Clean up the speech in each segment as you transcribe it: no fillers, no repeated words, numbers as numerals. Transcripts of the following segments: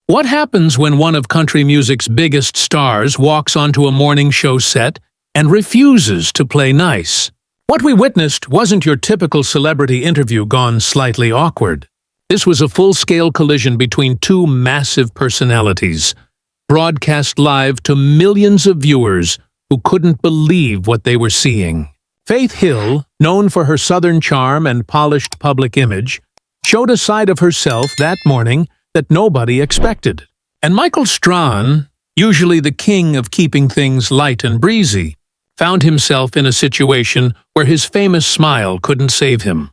What happens when one of country music's biggest stars walks onto a morning show set and refuses to play nice? What we witnessed wasn't your typical celebrity interview gone slightly awkward. This was a full-scale collision between two massive personalities, broadcast live to millions of viewers who couldn't believe what they were seeing. Faith Hill, known for her southern charm and polished public image, showed a side of herself that morning that nobody expected. And Michael Strahan, usually the king of keeping things light and breezy, found himself in a situation where his famous smile couldn't save him.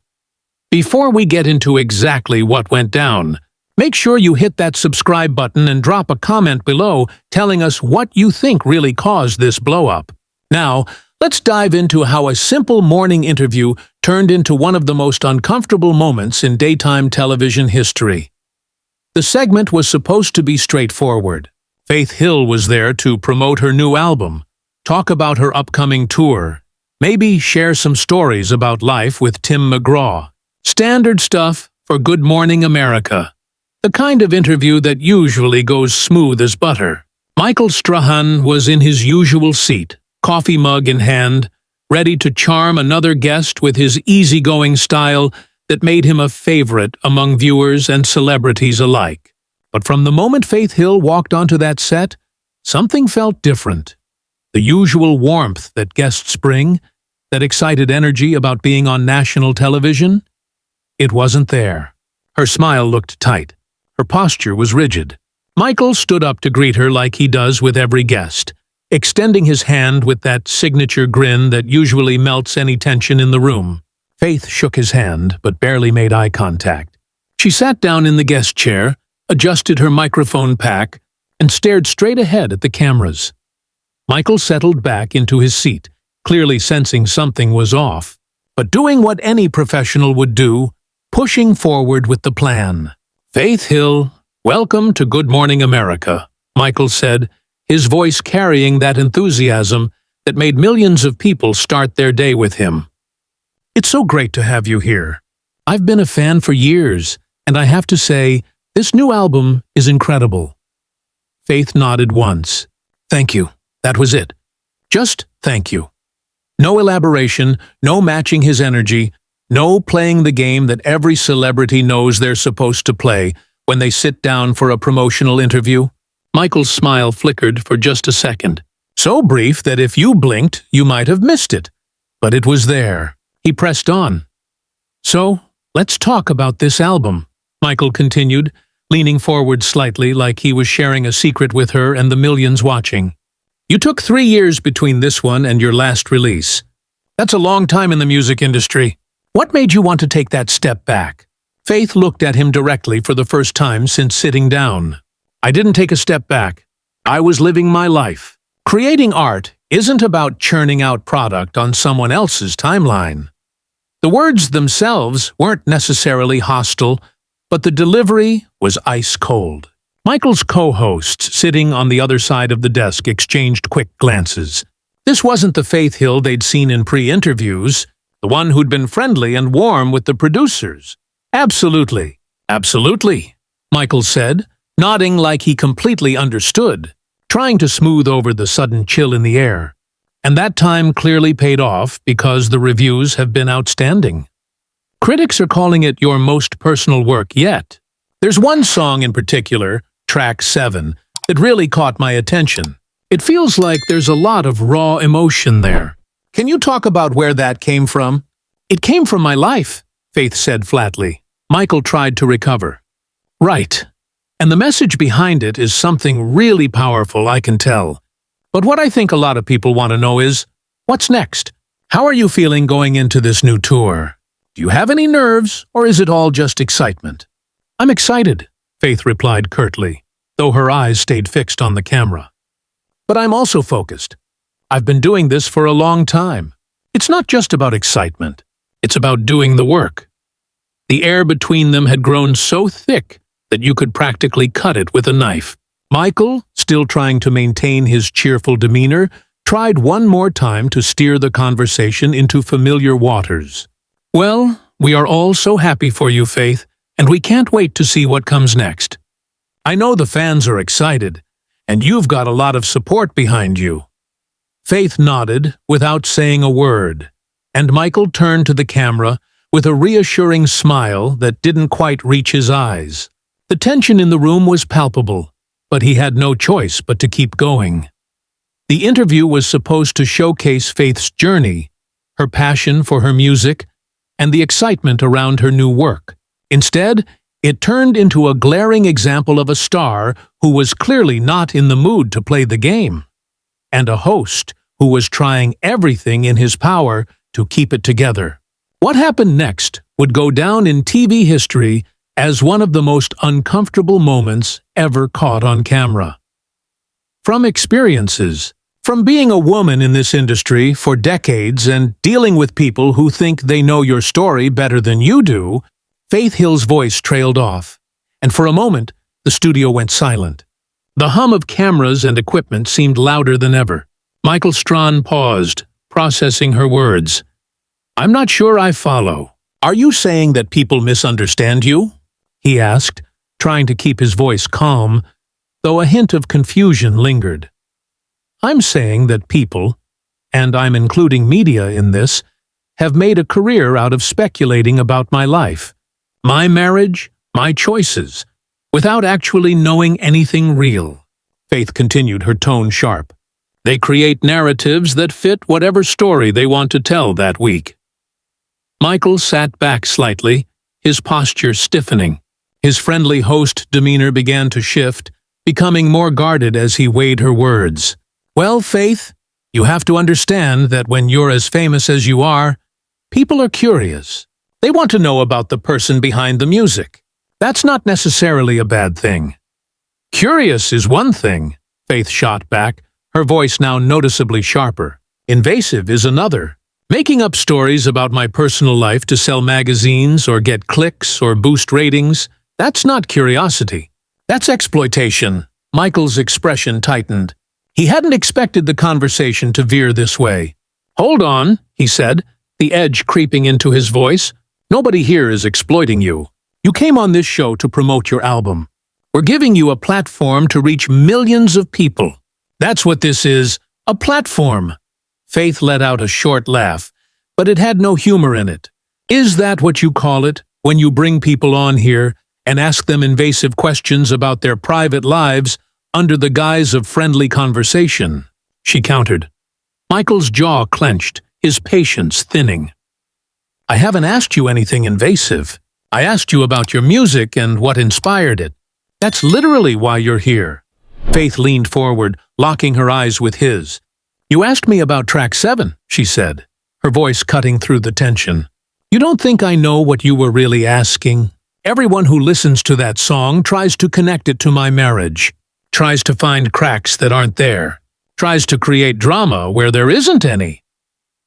Before we get into exactly what went down, make sure you hit that subscribe button and drop a comment below telling us what you think really caused this blow-up. Now, let's dive into how a simple morning interview turned into one of the most uncomfortable moments in daytime television history. The segment was supposed to be straightforward. Faith Hill was there to promote her new album, talk about her upcoming tour, maybe share some stories about life with Tim McGraw. Standard stuff for Good Morning America. The kind of interview that usually goes smooth as butter. Michael Strahan was in his usual seat, coffee mug in hand, ready to charm another guest with his easygoing style that made him a favorite among viewers and celebrities alike. But from the moment Faith Hill walked onto that set, something felt different. The usual warmth that guests bring, that excited energy about being on national television, it wasn't there. Her smile looked tight. Her posture was rigid. Michael stood up to greet her like he does with every guest, extending his hand with that signature grin that usually melts any tension in the room. Faith shook his hand, but barely made eye contact. She sat down in the guest chair, adjusted her microphone pack, and stared straight ahead at the cameras. Michael settled back into his seat, clearly sensing something was off, but doing what any professional would do, pushing forward with the plan. "Faith Hill, welcome to Good Morning America," Michael said, his voice carrying that enthusiasm that made millions of people start their day with him. "It's so great to have you here. I've been a fan for years, and I have to say, this new album is incredible." Faith nodded once. "Thank you. That was it. Just thank you." No elaboration, no matching his energy, no playing the game that every celebrity knows they're supposed to play when they sit down for a promotional interview. Michael's smile flickered for just a second. So brief that if you blinked, you might have missed it. But it was there. He pressed on. "So, let's talk about this album," Michael continued, leaning forward slightly like he was sharing a secret with her and the millions watching. "You took 3 years between this one and your last release. That's a long time in the music industry. What made you want to take that step back?" Faith looked at him directly for the first time since sitting down. "I didn't take a step back. I was living my life. Creating art isn't about churning out product on someone else's timeline." The words themselves weren't necessarily hostile, but the delivery was ice cold. Michael's co-hosts, sitting on the other side of the desk, exchanged quick glances. This wasn't the Faith Hill they'd seen in pre-interviews, the one who'd been friendly and warm with the producers. "Absolutely, absolutely," Michael said, nodding like he completely understood, trying to smooth over the sudden chill in the air. And that time clearly paid off because the reviews have been outstanding. Critics are calling it your most personal work yet. There's one song in particular, track 7, that really caught my attention. It feels like there's a lot of raw emotion there. Can you talk about where that came from? "It came from my life," Faith said flatly. Michael tried to recover. "Right. And the message behind it is something really powerful, I can tell. But what I think a lot of people want to know is, what's next? How are you feeling going into this new tour? Do you have any nerves, or is it all just excitement?" "I'm excited," Faith replied curtly, though her eyes stayed fixed on the camera. "But I'm also focused. I've been doing this for a long time. It's not just about excitement. It's about doing the work." The air between them had grown so thick that you could practically cut it with a knife. Michael, still trying to maintain his cheerful demeanor, tried one more time to steer the conversation into familiar waters. "Well, we are all so happy for you, Faith, and we can't wait to see what comes next." I know the fans are excited, and you've got a lot of support behind you." Faith nodded without saying a word, and Michael turned to the camera with a reassuring smile that didn't quite reach his eyes. The tension in the room was palpable, but he had no choice but to keep going. The interview was supposed to showcase Faith's journey, her passion for her music, and the excitement around her new work. Instead, it turned into a glaring example of a star who was clearly not in the mood to play the game, and a host who was trying everything in his power to keep it together. What happened next would go down in TV history as one of the most uncomfortable moments ever caught on camera. From experiences, from being a woman in this industry for decades and dealing with people who think they know your story better than you do, Faith Hill's voice trailed off, and for a moment, the studio went silent. The hum of cameras and equipment seemed louder than ever. Michael Strahan paused, processing her words. "I'm not sure I follow. Are you saying that people misunderstand you?" he asked, trying to keep his voice calm, though a hint of confusion lingered. "I'm saying that people, and I'm including media in this, have made a career out of speculating about my life, my marriage, my choices, without actually knowing anything real." Faith continued, her tone sharp. "They create narratives that fit whatever story they want to tell that week." Michael sat back slightly, his posture stiffening. His friendly host demeanor began to shift, becoming more guarded as he weighed her words. "Well, Faith, you have to understand that when you're as famous as you are, people are curious. They want to know about the person behind the music. That's not necessarily a bad thing." "Curious is one thing," Faith shot back, her voice now noticeably sharper. "Invasive is another. Making up stories about my personal life to sell magazines or get clicks or boost ratings, that's not curiosity. That's exploitation." Michael's expression tightened. He hadn't expected the conversation to veer this way. "Hold on," he said, the edge creeping into his voice. "Nobody here is exploiting you. You came on this show to promote your album. We're giving you a platform to reach millions of people. That's what this is, a platform." Faith let out a short laugh, but it had no humor in it. "Is that what you call it, when you bring people on here and ask them invasive questions about their private lives under the guise of friendly conversation?" she countered. Michael's jaw clenched, his patience thinning. "I haven't asked you anything invasive. I asked you about your music and what inspired it. That's literally why you're here." Faith leaned forward, locking her eyes with his. "You asked me about track 7, she said, her voice cutting through the tension. "You don't think I know what you were really asking? Everyone who listens to that song tries to connect it to my marriage, tries to find cracks that aren't there, tries to create drama where there isn't any."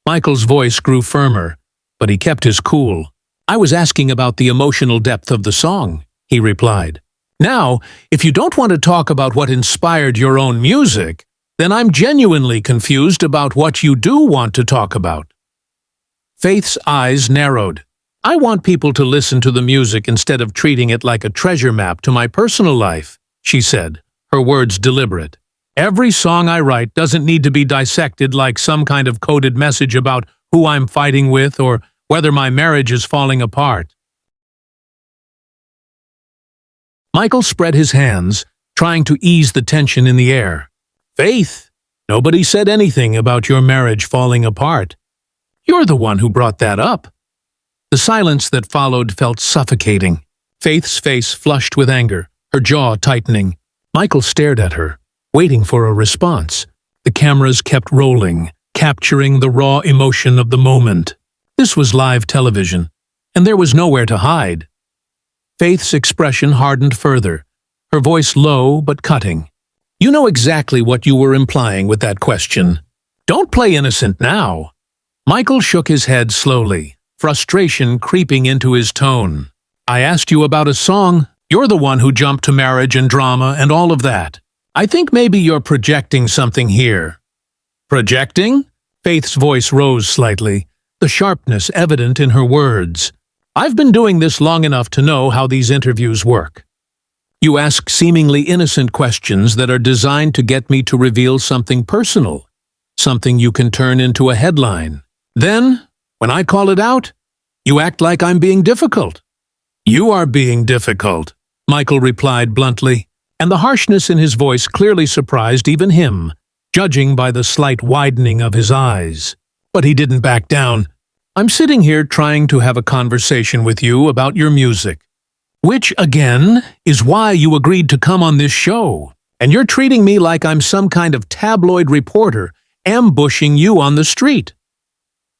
Michael's voice grew firmer, but he kept his cool. "I was asking about the emotional depth of the song," he replied. "Now, if you don't want to talk about what inspired your own music, then I'm genuinely confused about what you do want to talk about." Faith's eyes narrowed. "I want people to listen to the music instead of treating it like a treasure map to my personal life," she said, her words deliberate. "Every song I write doesn't need to be dissected like some kind of coded message about who I'm fighting with or whether my marriage is falling apart." Michael spread his hands, trying to ease the tension in the air. "Faith, nobody said anything about your marriage falling apart. You're the one who brought that up." The silence that followed felt suffocating. Faith's face flushed with anger, her jaw tightening. Michael stared at her, waiting for a response. The cameras kept rolling, capturing the raw emotion of the moment. This was live television, and there was nowhere to hide. Faith's expression hardened further, her voice low but cutting. "You know exactly what you were implying with that question. Don't play innocent now." Michael shook his head slowly, frustration creeping into his tone. "I asked you about a song. You're the one who jumped to marriage and drama and all of that. I think maybe you're projecting something here." "Projecting?" Faith's voice rose slightly, the sharpness evident in her words. "I've been doing this long enough to know how these interviews work. You ask seemingly innocent questions that are designed to get me to reveal something personal, something you can turn into a headline. Then, when I call it out, you act like I'm being difficult. You are being difficult, Michael replied bluntly, and the harshness in his voice clearly surprised even him, judging by the slight widening of his eyes. But he didn't back down. I'm sitting here trying to have a conversation with you about your music. Which, again, is why you agreed to come on this show. And you're treating me like I'm some kind of tabloid reporter ambushing you on the street.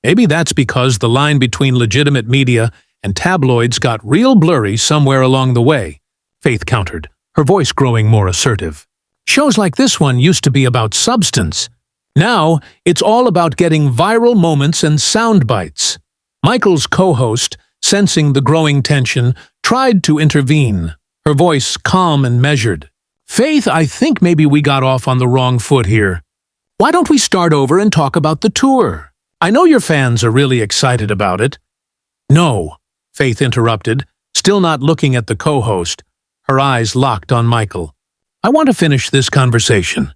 Maybe that's because the line between legitimate media and tabloids got real blurry somewhere along the way, Faith countered, her voice growing more assertive. Shows like this one used to be about substance. Now, it's all about getting viral moments and sound bites. Michael's co-host, sensing the growing tension, tried to intervene, her voice calm and measured. Faith, I think maybe we got off on the wrong foot here. Why don't we start over and talk about the tour? I know your fans are really excited about it. No, Faith interrupted, still not looking at the co-host, her eyes locked on Michael. I want to finish this conversation.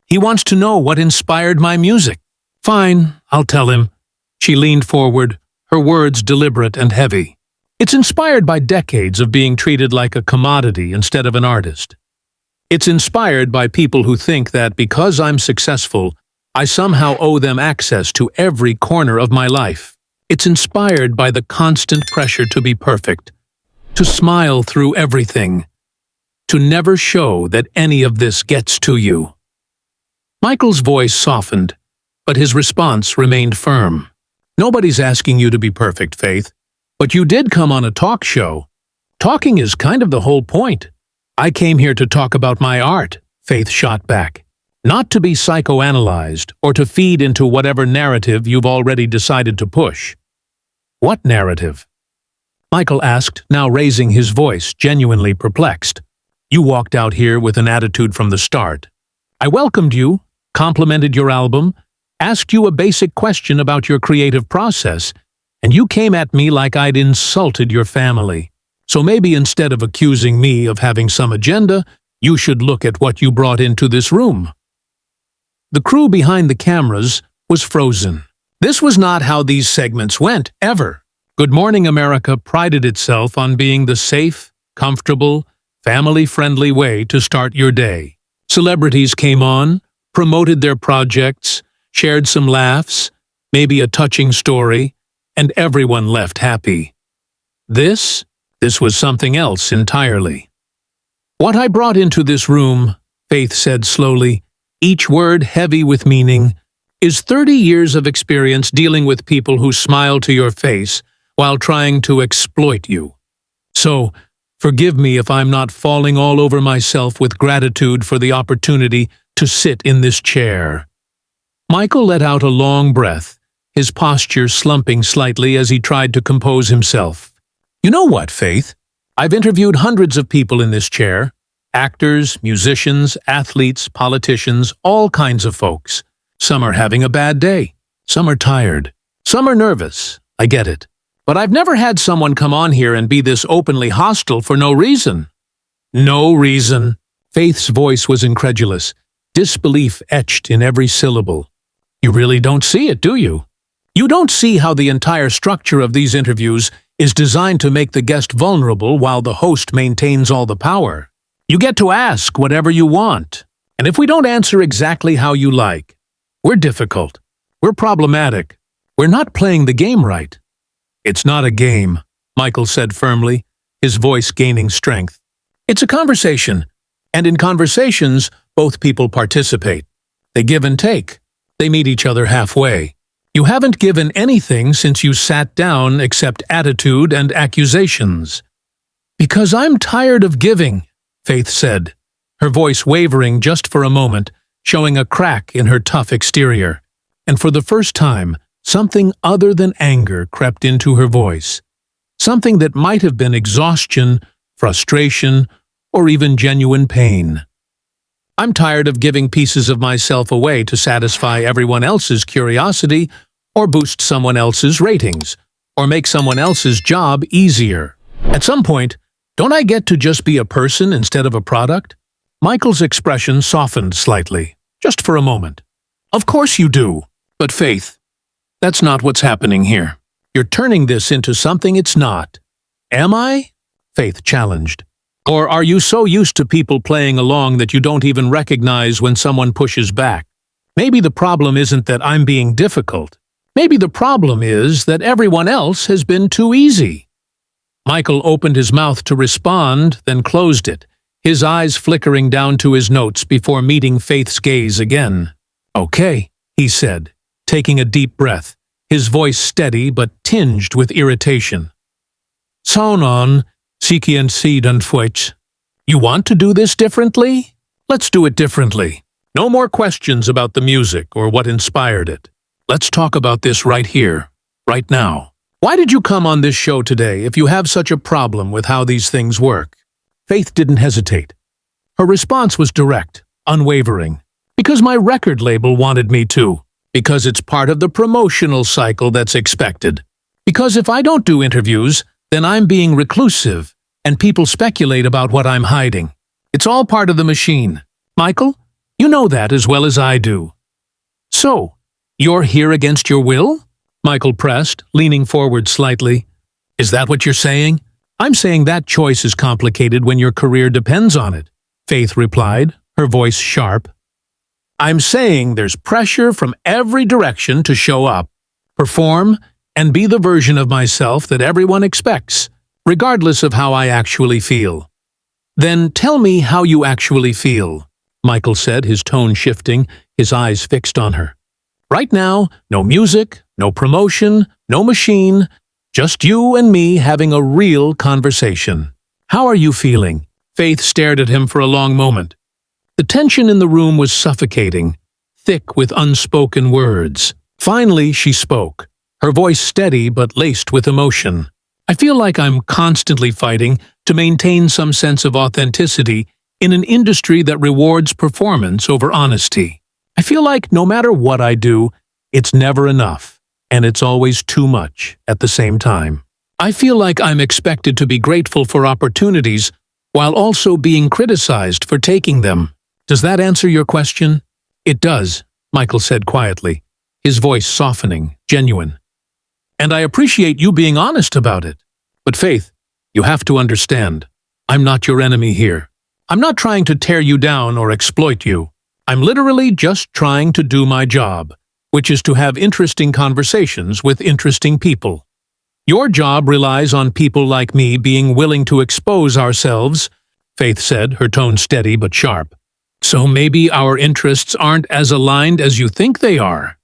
He wants to know what inspired my music. Fine, I'll tell him. She leaned forward, her words deliberate and heavy. It's inspired by decades of being treated like a commodity instead of an artist. It's inspired by people who think that because I'm successful, I somehow owe them access to every corner of my life. It's inspired by the constant pressure to be perfect, to smile through everything, to never show that any of this gets to you. Michael's voice softened, but his response remained firm. Nobody's asking you to be perfect, Faith, but you did come on a talk show. Talking is kind of the whole point. I came here to talk about my art, Faith shot back, not to be psychoanalyzed or to feed into whatever narrative you've already decided to push. What narrative? Michael asked, now raising his voice, genuinely perplexed. You walked out here with an attitude from the start. I welcomed you, complimented your album, asked you a basic question about your creative process, and you came at me like I'd insulted your family. So maybe instead of accusing me of having some agenda, you should look at what you brought into this room. The crew behind the cameras was frozen. This was not how these segments went, ever. Good Morning America prided itself on being the safe, comfortable, family-friendly way to start your day. Celebrities came on, promoted their projects, shared some laughs, maybe a touching story, and everyone left happy. This was something else entirely. What I brought into this room, Faith said slowly, each word heavy with meaning, is 30 years of experience dealing with people who smile to your face while trying to exploit you. So, forgive me if I'm not falling all over myself with gratitude for the opportunity to sit in this chair. Michael let out a long breath, his posture slumping slightly as he tried to compose himself. You know what, Faith? I've interviewed hundreds of people in this chair. Actors, musicians, athletes, politicians, all kinds of folks. Some are having a bad day. Some are tired. Some are nervous. I get it. But I've never had someone come on here and be this openly hostile for no reason. No reason. Faith's voice was incredulous, disbelief etched in every syllable. You really don't see it, do you? You don't see how the entire structure of these interviews is designed to make the guest vulnerable while the host maintains all the power. You get to ask whatever you want, and if we don't answer exactly how you like, we're difficult, we're problematic, we're not playing the game right. It's not a game, Michael said firmly, his voice gaining strength. It's a conversation, and in conversations, both people participate. They give and take. They meet each other halfway. You haven't given anything since you sat down except attitude and accusations. Because I'm tired of giving, Faith said, her voice wavering just for a moment, showing a crack in her tough exterior. And for the first time, something other than anger crept into her voice. Something that might have been exhaustion, frustration, or even genuine pain. I'm tired of giving pieces of myself away to satisfy everyone else's curiosity or boost someone else's ratings, or make someone else's job easier. At some point, Don't I get to just be a person instead of a product? Michael's expression softened slightly, just for a moment. Of course you do. But Faith, that's not what's happening here. You're turning this into something it's not. Am I? Faith challenged. Or are you so used to people playing along that you don't even recognize when someone pushes back? Maybe the problem isn't that I'm being difficult. Maybe the problem is that everyone else has been too easy. Michael opened his mouth to respond, then closed it, his eyes flickering down to his notes before meeting Faith's gaze again. Okay, he said, taking a deep breath, his voice steady but tinged with irritation. Saunon, Sikien Sidan Fuich. You want to do this differently? Let's do it differently. No more questions about the music or what inspired it. Let's talk about this right here, right now. Why did you come on this show today if you have such a problem with how these things work? Faith didn't hesitate. Her response was direct, unwavering. Because my record label wanted me to. Because it's part of the promotional cycle that's expected. Because if I don't do interviews, then I'm being reclusive, and people speculate about what I'm hiding. It's all part of the machine. Michael, you know that as well as I do. So, you're here against your will? Michael pressed, leaning forward slightly. Is that what you're saying? I'm saying that choice is complicated when your career depends on it, Faith replied, her voice sharp. I'm saying there's pressure from every direction to show up, perform, and be the version of myself that everyone expects, regardless of how I actually feel. Then tell me how you actually feel, Michael said, his tone shifting, his eyes fixed on her. Right now, no music, no promotion, no machine, just you and me having a real conversation. How are you feeling? Faith stared at him for a long moment. The tension in the room was suffocating, thick with unspoken words. Finally, she spoke, her voice steady but laced with emotion. I feel like I'm constantly fighting to maintain some sense of authenticity in an industry that rewards performance over honesty. I feel like no matter what I do, it's never enough, and it's always too much at the same time. I feel like I'm expected to be grateful for opportunities while also being criticized for taking them. Does that answer your question? It does, Michael said quietly, his voice softening, genuine. And I appreciate you being honest about it. But Faith, you have to understand, I'm not your enemy here. I'm not trying to tear you down or exploit you. I'm literally just trying to do my job, which is to have interesting conversations with interesting people. Your job relies on people like me being willing to expose ourselves, Faith said, her tone steady but sharp. So maybe our interests aren't as aligned as you think they are.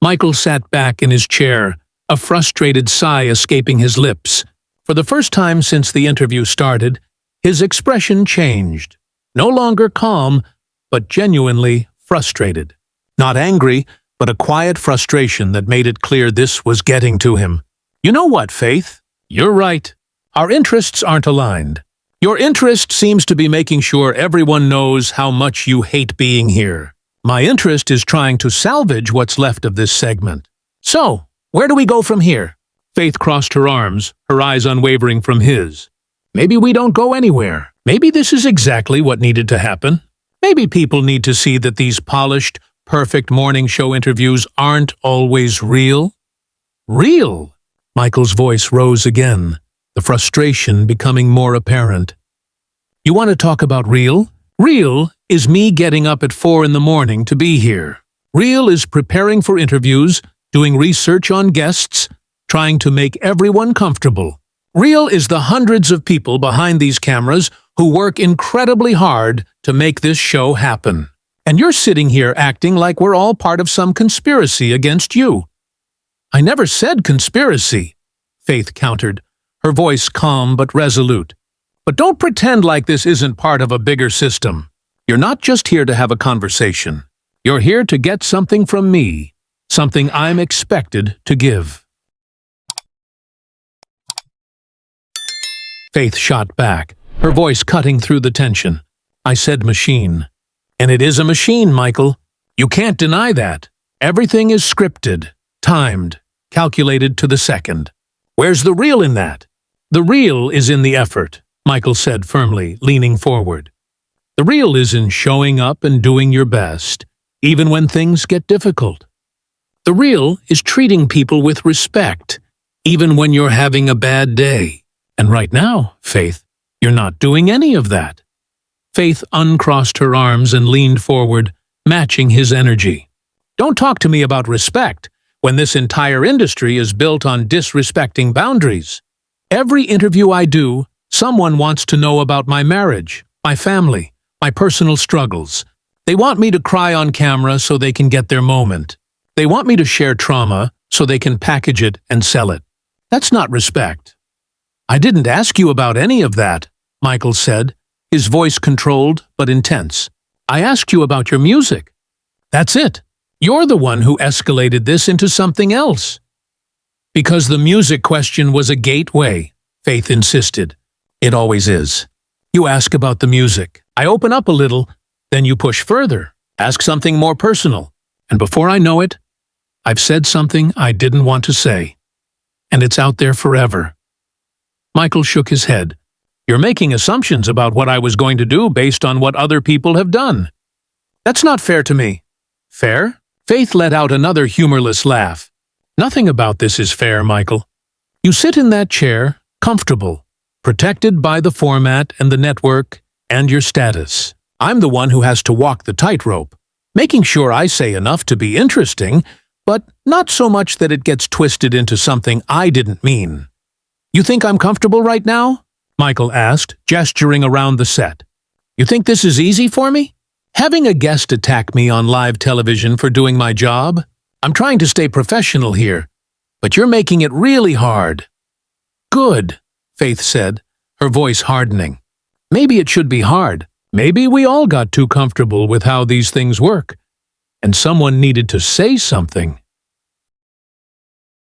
Michael sat back in his chair, a frustrated sigh escaping his lips. For the first time since the interview started, his expression changed. No longer calm, but genuinely frustrated. Not angry, but a quiet frustration that made it clear this was getting to him. You know what, Faith? You're right. Our interests aren't aligned. Your interest seems to be making sure everyone knows how much you hate being here. My interest is trying to salvage what's left of this segment. So, where do we go from here? Faith crossed her arms, her eyes unwavering from his. Maybe we don't go anywhere. Maybe this is exactly what needed to happen. Maybe people need to see that these polished, perfect morning show interviews aren't always real. Real? Michael's voice rose again, the frustration becoming more apparent. You want to talk about real? Real is me getting up at 4 in the morning to be here. Real is preparing for interviews, doing research on guests, trying to make everyone comfortable. Real is the hundreds of people behind these cameras who work incredibly hard to make this show happen. And you're sitting here acting like we're all part of some conspiracy against you. I never said conspiracy, Faith countered, her voice calm but resolute. But don't pretend like this isn't part of a bigger system. You're not just here to have a conversation. You're here to get something from me, something I'm expected to give. Faith shot back, her voice cutting through the tension. I said machine. And it is a machine, Michael. You can't deny that. Everything is scripted, timed, calculated to the second. Where's the real in that? The real is in the effort, Michael said firmly, leaning forward. The real is in showing up and doing your best, even when things get difficult. The real is treating people with respect, even when you're having a bad day. And right now, Faith, you're not doing any of that. Faith uncrossed her arms and leaned forward, matching his energy. Don't talk to me about respect when this entire industry is built on disrespecting boundaries. Every interview I do, someone wants to know about my marriage, my family, my personal struggles. They want me to cry on camera so they can get their moment. They want me to share trauma so they can package it and sell it. That's not respect. I didn't ask you about any of that, Michael said, his voice controlled but intense. I asked you about your music. That's it. You're the one who escalated this into something else. Because the music question was a gateway, Faith insisted. It always is. You ask about the music. I open up a little, then you push further, ask something more personal. And before I know it, I've said something I didn't want to say. And it's out there forever. Michael shook his head. You're making assumptions about what I was going to do based on what other people have done. That's not fair to me. Fair? Faith let out another humorless laugh. Nothing about this is fair, Michael. You sit in that chair, comfortable, protected by the format and the network and your status. I'm the one who has to walk the tightrope, making sure I say enough to be interesting, but not so much that it gets twisted into something I didn't mean. You think I'm comfortable right now? Michael asked, gesturing around the set. You think this is easy for me? Having a guest attack me on live television for doing my job? I'm trying to stay professional here, but you're making it really hard. Good, Faith said, her voice hardening. Maybe it should be hard. Maybe we all got too comfortable with how these things work, and someone needed to say something.